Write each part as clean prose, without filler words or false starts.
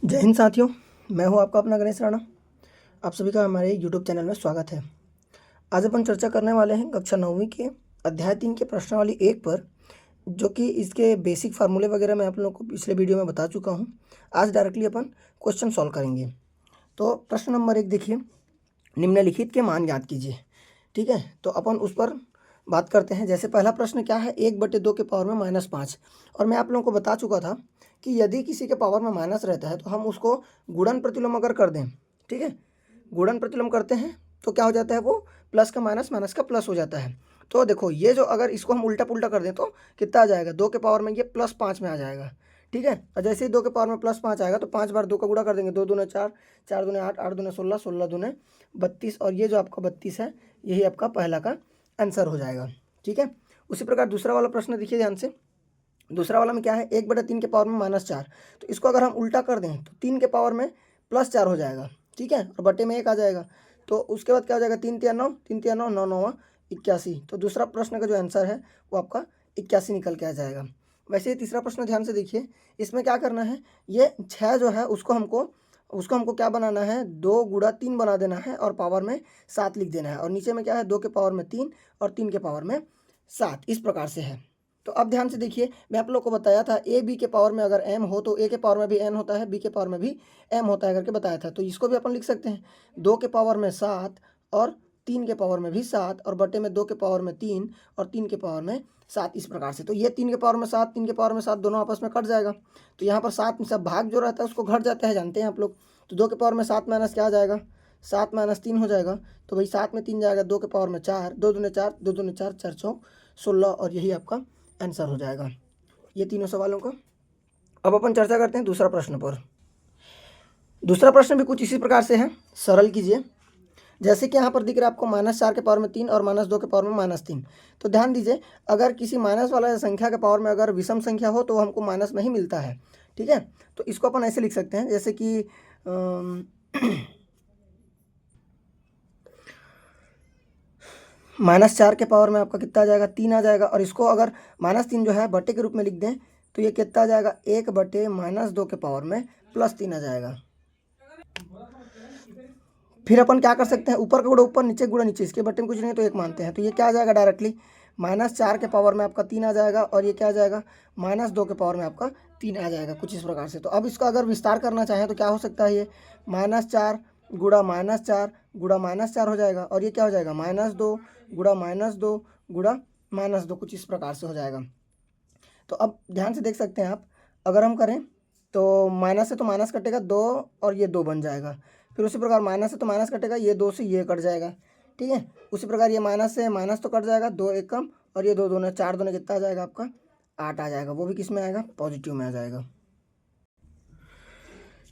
जय हिंद साथियों, मैं हूं आपका अपना गणेश राणा। आप सभी का हमारे यूट्यूब चैनल में स्वागत है। आज अपन चर्चा करने वाले हैं कक्षा 9वीं के अध्याय 3 के प्रश्नावली 1 पर, जो कि इसके बेसिक फार्मूले वगैरह मैं आप लोगों को पिछले वीडियो में बता चुका हूं। आज डायरेक्टली अपन क्वेश्चन सॉल्व करेंगे। तो प्रश्न नंबर 1 देखिए, निम्नलिखित के मान ज्ञात कीजिए। ठीक है, तो अपन उस पर बात करते हैं। जैसे पहला प्रश्न क्या है, 1/2 के पावर में -5। और मैं आप लोगों को बता चुका था कि यदि किसी के पावर में माइनस रहता है तो हम उसको गुणन प्रतिलोम अगर कर दें, ठीक है, गुणन प्रतिलोम करते हैं तो क्या हो जाता है, वो प्लस का माइनस, माइनस का प्लस हो जाता है। तो देखो, ये जो अगर इसको हम उल्टा पुल्टा कर दें तो कितना आ जाएगा, 2 के पावर में ये +5 में आ जाएगा। ठीक है, और जैसे ही 2 के पावर में +5 आएगा तो 5 बार 2 का गुणा कर देंगे, 2 दूने 4, 4 दूने 8, 8 दूने 16, 16 दूने 32, और ये जो आपका 32 है यही आपका पहला का आंसर हो जाएगा। ठीक है, उसी प्रकार दूसरा वाला प्रश्न देखिए ध्यान से। दूसरा वाला में क्या है, 1/3 के पावर में -4। तो इसको अगर हम उल्टा कर दें तो 3 के पावर में +4 हो जाएगा। ठीक है, और बटे में 1 आ जाएगा। तो उसके बाद क्या हो जाएगा, 3 तिया 9, 3 तिया 9, 9 9 81। तो दूसरा प्रश्न का जो आंसर है वो आपका 81 निकल के आ जाएगा। वैसे ही तीसरा प्रश्न ध्यान से देखिए, इसमें क्या करना है, ये 6 जो है उसको हमको क्या बनाना है, 2 गुणा 3 बना देना है और पावर में 7 लिख देना है। और नीचे में क्या है, 2 के पावर में 3 और 3 के पावर में 7, इस प्रकार से है। तो अब ध्यान से देखिए, मैं आप लोग को बताया था ए बी के पावर में अगर m हो तो ए के पावर में भी n होता है, बी के पावर में भी m होता है करके बताया था। तो इसको भी अपन लिख सकते हैं, 2 के पावर में 7 और 3 के पावर में भी 7 और बटे में 2 के पावर में 3 और 3 के पावर में 7, इस प्रकार से। तो ये 3 के पावर में 7, 3 के पावर में 7 दोनों आपस में कट जाएगा। तो यहाँ पर 7 में सब भाग जो रहता है उसको घट जाता है, जानते हैं आप लोग। तो 2 के पावर में 7 माइनस क्या आ जाएगा, 7 माइनस 3 हो जाएगा। तो भाई 7 में 3 जाएगा, 2 के पावर में 4, 2 दूने 4, 2 दूने 4, 4 चौक 16, और यही आपका आंसर हो जाएगा ये तीनों सवालों का। अब अपन चर्चा करते हैं दूसरा प्रश्न पर। दूसरा प्रश्न भी कुछ इसी प्रकार से है, सरल कीजिए। जैसे कि यहाँ पर दिख रहा है आपको -4 के पावर में 3 और -2 के पावर में -3। तो ध्यान दीजिए, अगर किसी माइनस वाला संख्या के पावर में अगर विषम संख्या हो तो हमको माइनस में ही मिलता है। ठीक है, तो इसको अपन ऐसे लिख सकते हैं, जैसे कि -4 के पावर में आपका कितना आ जाएगा, 3 आ जाएगा। और इसको अगर -3 जो है बटे के रूप में लिख दें तो ये कितना आ जाएगा, 1/-2 के पावर में +3 आ जाएगा। फिर अपन क्या कर सकते हैं, ऊपर का गुणा ऊपर, नीचे गुणा नीचे, इसके बटे में कुछ नहीं तो 1 मानते हैं। तो ये क्या आ जाएगा, डायरेक्टली -4 के पावर में आपका 3 आ जाएगा, और ये क्या आ जाएगा, -2 के पावर में आपका 3 आ जाएगा, कुछ इस प्रकार से। तो अब इसका अगर विस्तार करना चाहें तो क्या हो सकता है, ये -4 गुणा -4 गुणा -4 हो जाएगा, और ये क्या हो जाएगा, -2 गुणा -2 गुणा -2, कुछ इस प्रकार से हो जाएगा। तो अब ध्यान से देख सकते हैं आप, अगर हम करें तो माइनस से तो माइनस कटेगा 2 और ये 2 बन जाएगा। फिर उसी प्रकार माइनस से तो माइनस कटेगा, ये 2 से ये कट जाएगा। ठीक है, उसी प्रकार ये माइनस से माइनस तो कट जाएगा, 2 एक कम, और ये 2 दूने 4 दूने कितना आ जाएगा आपका, 8 आ जाएगा। वो भी किस में आएगा, पॉजिटिव में आ जाएगा।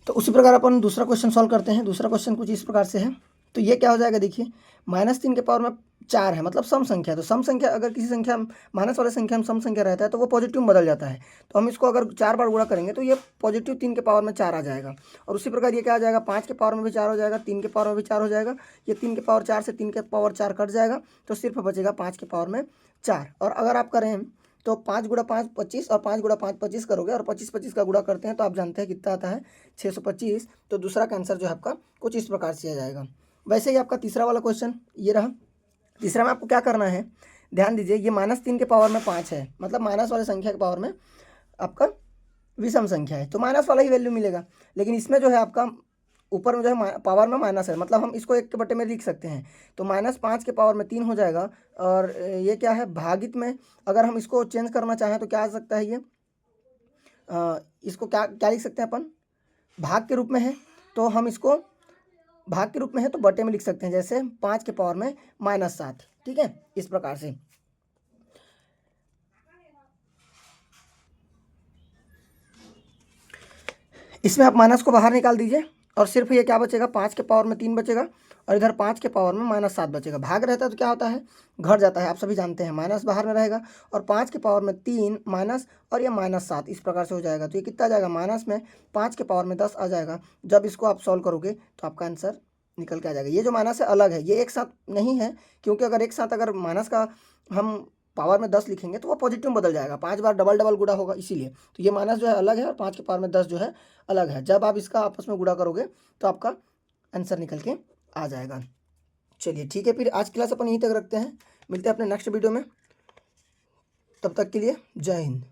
तो उसी प्रकार अपन दूसरा क्वेश्चन सॉल्व करते हैं। दूसरा क्वेश्चन कुछ इस प्रकार से है। तो ये क्या हो जाएगा, देखिए -3 के पावर में 4 है, मतलब सम संख्या। तो सम संख्या अगर किसी संख्या माइनस वाले संख्या में सम संख्या रहता है तो वो पॉजिटिव में बदल जाता है। तो हम इसको अगर 4 बार गुणा करेंगे तो ये पॉजिटिव 3 के पावर में 4 आ जाएगा। और उसी प्रकार ये क्या आ जाएगा, 5 के पावर में भी 4 हो जाएगा, 3 के पावर में भी 4 हो जाएगा। ये 3 के पावर 4 से 3 के पावर 4 कट जाएगा, तो सिर्फ बचेगा 5 के पावर में 4। और अगर आप करें तो 5 गुणा 5 25, और 5 गुणा 5 25 करोगे, और 25 25 का गुणा करते हैं तो आप जानते हैं कितना आता है, 625। तो दूसरा का आंसर जो है आपका कुछ इस प्रकार से आ जाएगा। वैसे ही आपका तीसरा वाला क्वेश्चन ये रहा। तीसरा में आपको क्या करना है, ध्यान दीजिए, ये -3 के पावर में 5 है, मतलब माइनस वाले संख्या के पावर में आपका विषम संख्या है, तो माइनस वाला ही वैल्यू मिलेगा। लेकिन इसमें जो है आपका ऊपर में जो है पावर में माइनस है, मतलब हम इसको 1 के बटे में लिख सकते हैं। तो -5 के पावर में 3 हो जाएगा। और ये क्या है, भागित में अगर हम इसको चेंज करना चाहें तो क्या आ सकता है, ये इसको क्या क्या लिख सकते हैं अपन, भाग के रूप में है तो हम इसको भाग के रूप में है तो बटे में लिख सकते हैं, जैसे 5 के पावर में -7। ठीक है, इस प्रकार से। इसमें आप माइनस को बाहर निकाल दीजिए और सिर्फ ये क्या बचेगा, 5 के पावर में 3 बचेगा, और इधर 5 के पावर में -7 बचेगा। भाग रहता है तो क्या होता है, घट जाता है, आप सभी जानते हैं। माइनस बाहर में रहेगा, और 5 के पावर में 3 माइनस, और ये -7, इस प्रकार से हो जाएगा। तो ये कितना आ जाएगा, माइनस में 5 के पावर में 10 आ जाएगा। जब इसको आप सॉल्व करोगे तो आपका आंसर निकल के आ जाएगा। ये जो माइनस है अलग है, ये एक साथ नहीं है, क्योंकि अगर एक साथ अगर माइनस का हम पावर में 10 लिखेंगे तो वो पॉजिटिव में बदल जाएगा, 5 बार डबल डबल गुणा होगा इसीलिए। तो ये माइनस जो है अलग है और 5 के पावर में 10 जो है अलग है। जब आप इसका आपस में गुणा करोगे तो आपका आंसर निकल के आ जाएगा। चलिए ठीक है, फिर आज क्लास अपन यहीं तक रखते हैं, मिलते हैं अपने नेक्स्ट वीडियो में। तब तक के लिए जय हिंद।